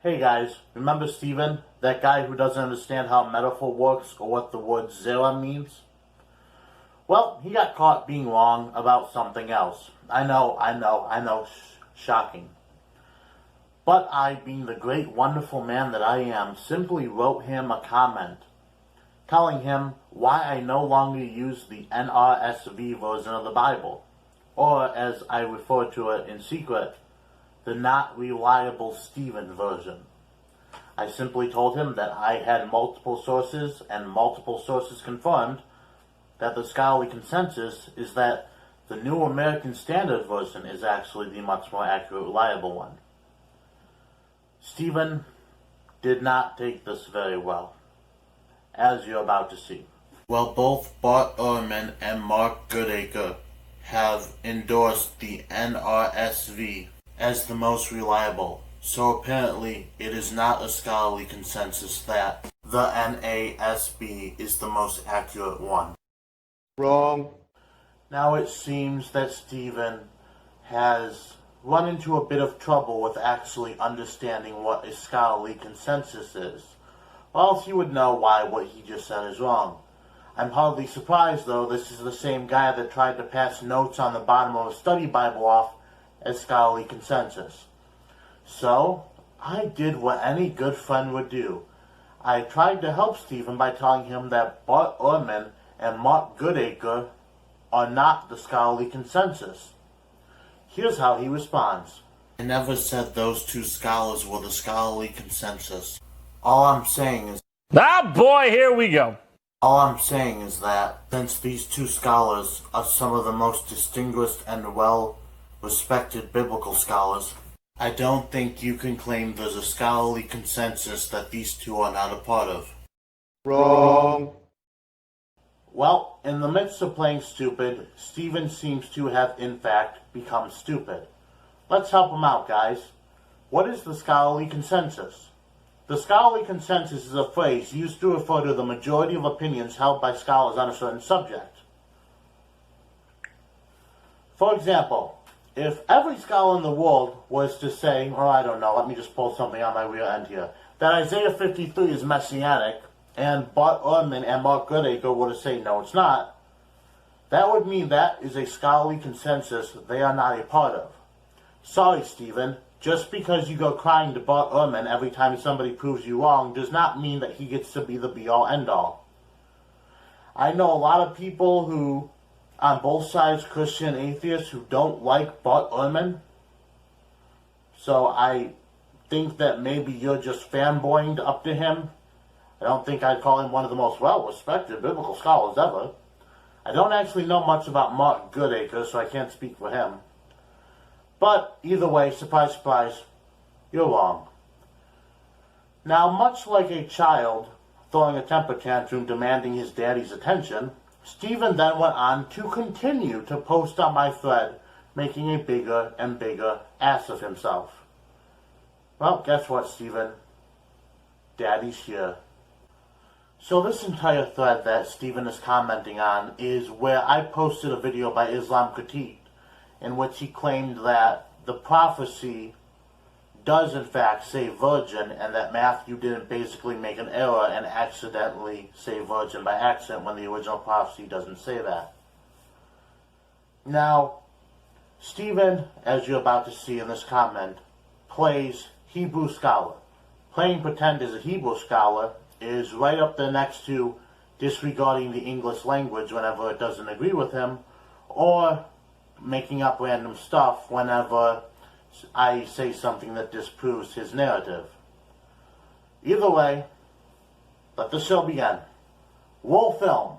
Hey guys, remember Steven? That guy who doesn't understand how metaphor works or what the word zera means? Well, he got caught being wrong about something else. I know, shocking. But I, being the great wonderful man that I am, simply wrote him a comment telling him why I no longer use the NRSV version of the Bible, or as I refer to it in secret, the not reliable Stephen version. I simply told him that I had multiple sources, and multiple sources confirmed that the scholarly consensus is that the New American Standard version is actually the much more accurate, reliable one. Stephen did not take this very well, as you're about to see. Well, both Bart Ehrman and Mark Goodacre have endorsed the NRSV as the most reliable, so apparently it is not a scholarly consensus that the NASB is the most accurate one. Wrong. Now it seems that Stephen has run into a bit of trouble with actually understanding what a scholarly consensus is, or else he would know why what he just said is wrong. I'm hardly surprised, though, this is the same guy that tried to pass notes on the bottom of a study Bible off as scholarly consensus. So, I did what any good friend would do. I tried to help Stephen by telling him that Bart Ehrman and Mark Goodacre are not the scholarly consensus. Here's how he responds. I never said those two scholars were the scholarly consensus. All I'm saying is Here we go. All I'm saying is that, since these two scholars are some of the most distinguished and well-respected biblical scholars, I don't think you can claim there's a scholarly consensus that these two are not a part of. Wrong. Well, in the midst of playing stupid, Stephen seems to have, in fact, become stupid. Let's help him out, guys. What is the scholarly consensus? The scholarly consensus is a phrase used to refer to the majority of opinions held by scholars on a certain subject. For example, if every scholar in the world was to say, let me just pull something on my rear end here, that Isaiah 53 is messianic, and Bart Ehrman and Mark Goodacre were to say, no, it's not, that would mean that is a scholarly consensus they are not a part of. Sorry, Stephen. Just because you go crying to Bart Ehrman every time somebody proves you wrong does not mean that he gets to be the be-all, end-all. I know a lot of people who, on both sides, Christian and atheists, who don't like Bart Ehrman. So I think that maybe you're just fanboying up to him. I don't think I'd call him one of the most well-respected biblical scholars ever. I don't actually know much about Mark Goodacre, so I can't speak for him. But either way, surprise, surprise, you're wrong. Now, much like a child throwing a temper tantrum demanding his daddy's attention, Stephen then went on to continue to post on my thread, making a bigger and bigger ass of himself. Well, guess what, Stephen? Daddy's here. So this entire thread that Stephen is commenting on is where I posted a video by Islam Critique, in which he claimed that the prophecy does in fact say virgin, and that Matthew didn't basically make an error and accidentally say virgin by accident when the original prophecy doesn't say that. Now, Stephen, as you're about to see in this comment, plays Hebrew scholar. Playing pretend as a Hebrew scholar is right up there next to disregarding the English language whenever it doesn't agree with him, or making up random stuff whenever I say something that disproves his narrative. Either way, let the show begin. Roll film.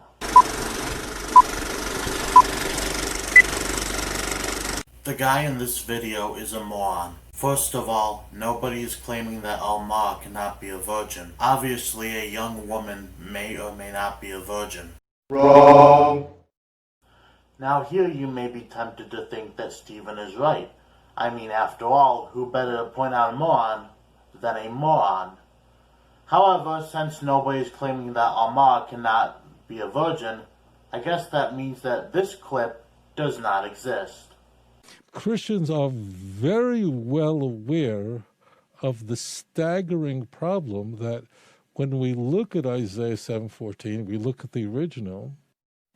The guy in this video is a moron. First of all, nobody is claiming that Alma cannot be a virgin. Obviously, a young woman may or may not be a virgin. Wrong. Now here you may be tempted to think that Stephen is right. I mean, after all, who better to point out a moron than a moron? However, since nobody is claiming that Alma cannot be a virgin, I guess that means that this clip does not exist. Christians are very well aware of the staggering problem that when we look at Isaiah 7:14, we look at the original,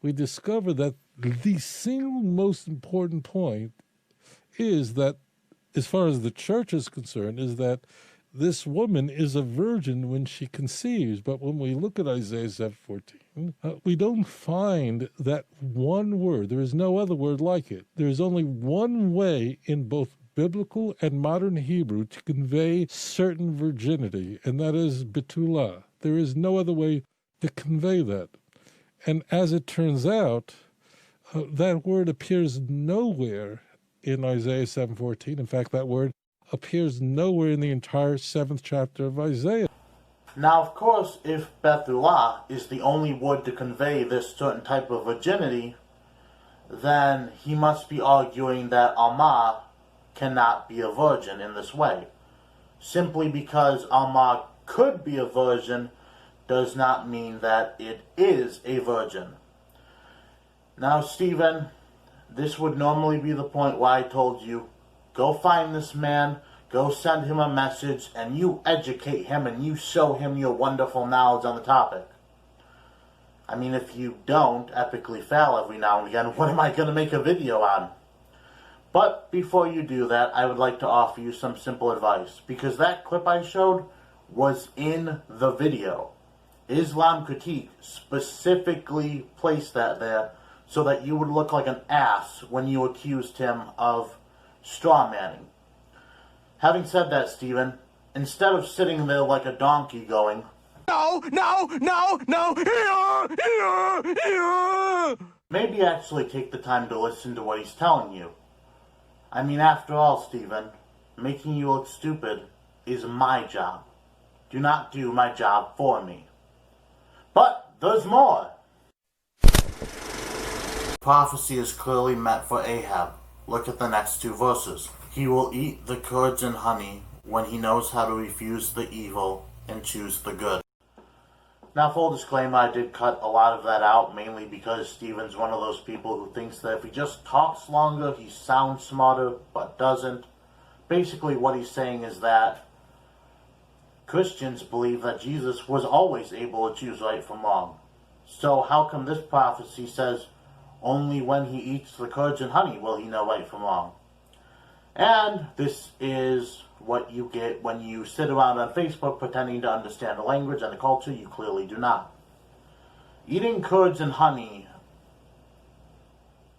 we discover that the single most important point is that, as far as the church is concerned, is that this woman is a virgin when she conceives. But when we look at Isaiah 7:14, we don't find that one word. There is no other word like it. There is only one way in both biblical and modern Hebrew to convey certain virginity, and that is betulah. There is no other way to convey that. And as it turns out, that word appears nowhere in Isaiah 7:14. In fact, that word appears nowhere in the entire 7th chapter of Isaiah. Now, of course, if Bethulah is the only word to convey this certain type of virginity, then he must be arguing that Alma cannot be a virgin in this way. Simply because Alma could be a virgin does not mean that it is a virgin. Now, Stephen, this would normally be the point where I told you, go find this man, go send him a message, and you educate him and you show him your wonderful knowledge on the topic. I mean, if you don't epically fail every now and again, what am I going to make a video on? But before you do that, I would like to offer you some simple advice, because that clip I showed was in the video. Islam Critique specifically placed that there so that you would look like an ass when you accused him of strawmanning. Having said that, Stephen, instead of sitting there like a donkey going, No, no, no, no, maybe actually take the time to listen to what he's telling you. I mean, after all, Stephen, making you look stupid is my job. Do not do my job for me. But there's more. Prophecy is clearly meant for Ahab. Look at the next 2 verses. He will eat the curds and honey when he knows how to refuse the evil and choose the good. Now, full disclaimer, I did cut a lot of that out, mainly because Stephen's one of those people who thinks that if he just talks longer, he sounds smarter, but doesn't. Basically, what he's saying is that Christians believe that Jesus was always able to choose right from wrong. So how come this prophecy says only when he eats the curds and honey will he know right from wrong? And this is what you get when you sit around on Facebook pretending to understand the language and the culture you clearly do not. Eating curds and honey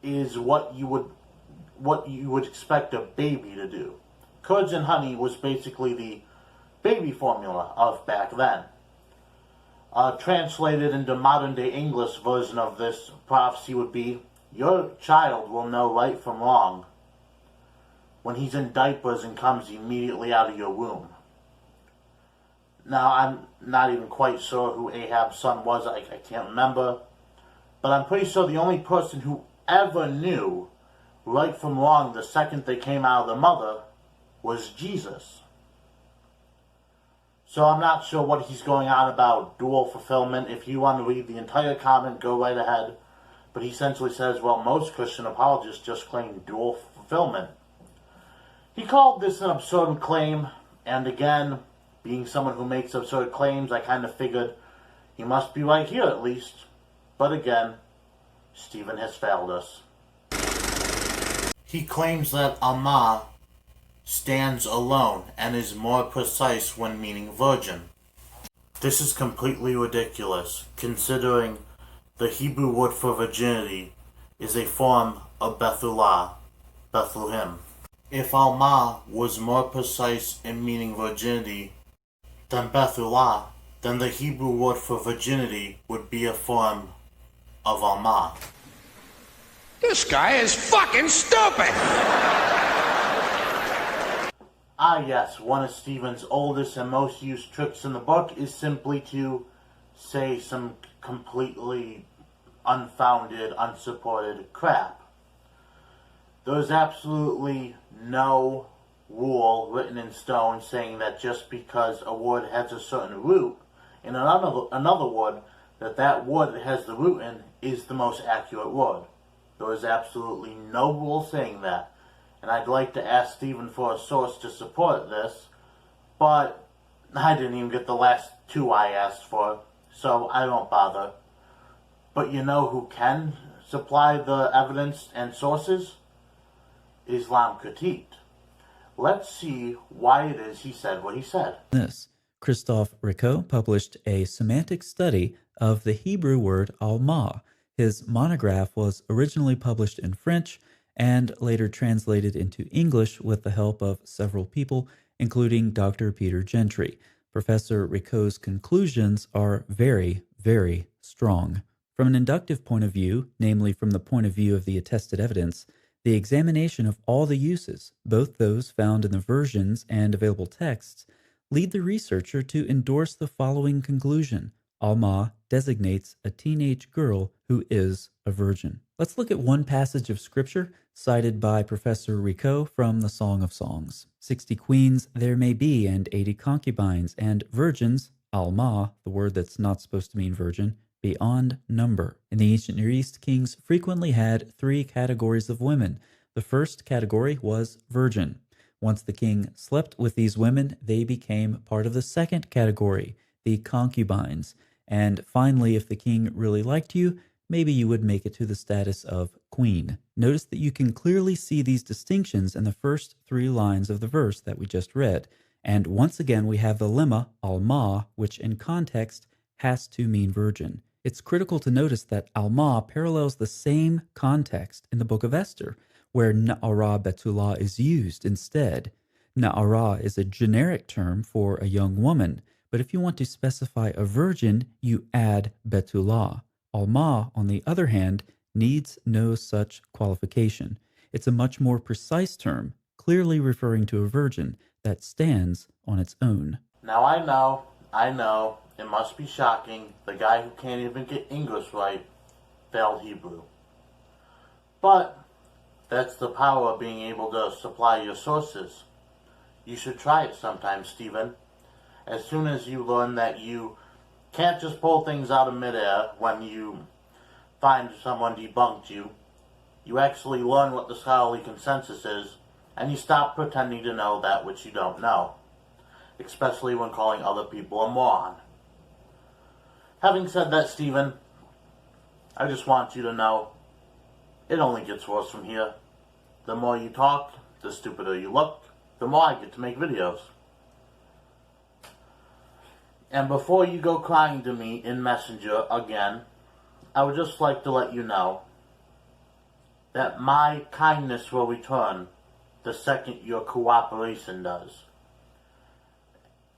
is what you would expect a baby to do. Curds and honey was basically the baby formula of back then. Translated into modern day English version of this prophecy would be, your child will know right from wrong when he's in diapers and comes immediately out of your womb. Now, I'm not even quite sure who Ahab's son was, I can't remember, but I'm pretty sure the only person who ever knew right from wrong the second they came out of the mother was Jesus. So I'm not sure what he's going on about dual fulfillment. If you want to read the entire comment, go right ahead. But he essentially says, well, most Christian apologists just claim dual fulfillment. He called this an absurd claim, and again, being someone who makes absurd claims, I kind of figured he must be right here at least. But again, Stephen has failed us. He claims that Alma stands alone and is more precise when meaning virgin. This is completely ridiculous, considering the Hebrew word for virginity is a form of Bethulah, Bethlehem. If Alma was more precise in meaning virginity than Bethulah, then the Hebrew word for virginity would be a form of Alma. This guy is fucking stupid! Ah yes, one of Stephen's oldest and most used tricks in the book is simply to say some completely unfounded, unsupported crap. There's absolutely no rule written in stone saying that just because a word has a certain root in another word, that word that has the root in is the most accurate word. There is absolutely no rule saying that. And I'd like to ask Stephen for a source to support this, but I didn't even get the last two I asked for, so I don't bother. But you know who can supply the evidence and sources? Islam Khatit. Let's see why it is he said what he said. This. Christophe Rico published a semantic study of the Hebrew word al-ma. His monograph was originally published in French and later translated into English with the help of several people, including Dr. Peter Gentry. Professor Rico's conclusions are very, very strong. From an inductive point of view, namely from the point of view of the attested evidence, the examination of all the uses, both those found in the versions and available texts, lead the researcher to endorse the following conclusion. Al-ma designates a teenage girl who is a virgin. Let's look at one passage of scripture cited by Professor Rico from the Song of Songs. 60 queens there may be, and 80 concubines, and virgins, al-ma, the word that's not supposed to mean virgin, beyond number. In the ancient Near East, kings frequently had 3 categories of women. The first category was virgin. Once the king slept with these women, they became part of the second category, the concubines. And finally, if the king really liked you, maybe you would make it to the status of queen. Notice that you can clearly see these distinctions in the first 3 lines of the verse that we just read. And once again, we have the lemma, al-ma, which in context has to mean virgin. It's critical to notice that al-ma parallels the same context in the book of Esther, where na'ara betullah is used instead. Na'ara is a generic term for a young woman, but if you want to specify a virgin, you add betullah. Al-ma, on the other hand, needs no such qualification. It's a much more precise term, clearly referring to a virgin that stands on its own. Now I know, it must be shocking, the guy who can't even get English right failed Hebrew. But that's the power of being able to supply your sources. You should try it sometime, Stephen. As soon as you learn that you can't just pull things out of midair when you find someone debunked you, you actually learn what the scholarly consensus is, and you stop pretending to know that which you don't know, especially when calling other people a moron. Having said that, Stephen, I just want you to know, it only gets worse from here. The more you talk, the stupider you look, the more I get to make videos. And before you go crying to me in Messenger again, I would just like to let you know that my kindness will return the second your cooperation does.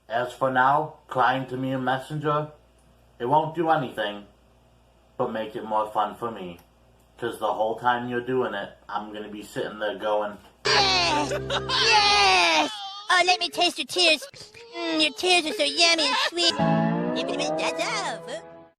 As for now, crying to me in Messenger, it won't do anything but make it more fun for me. Because the whole time you're doing it, I'm going to be sitting there going, Yes! Yes! Oh, let me taste your tears. Your tears are so yummy and sweet. That's all, folks.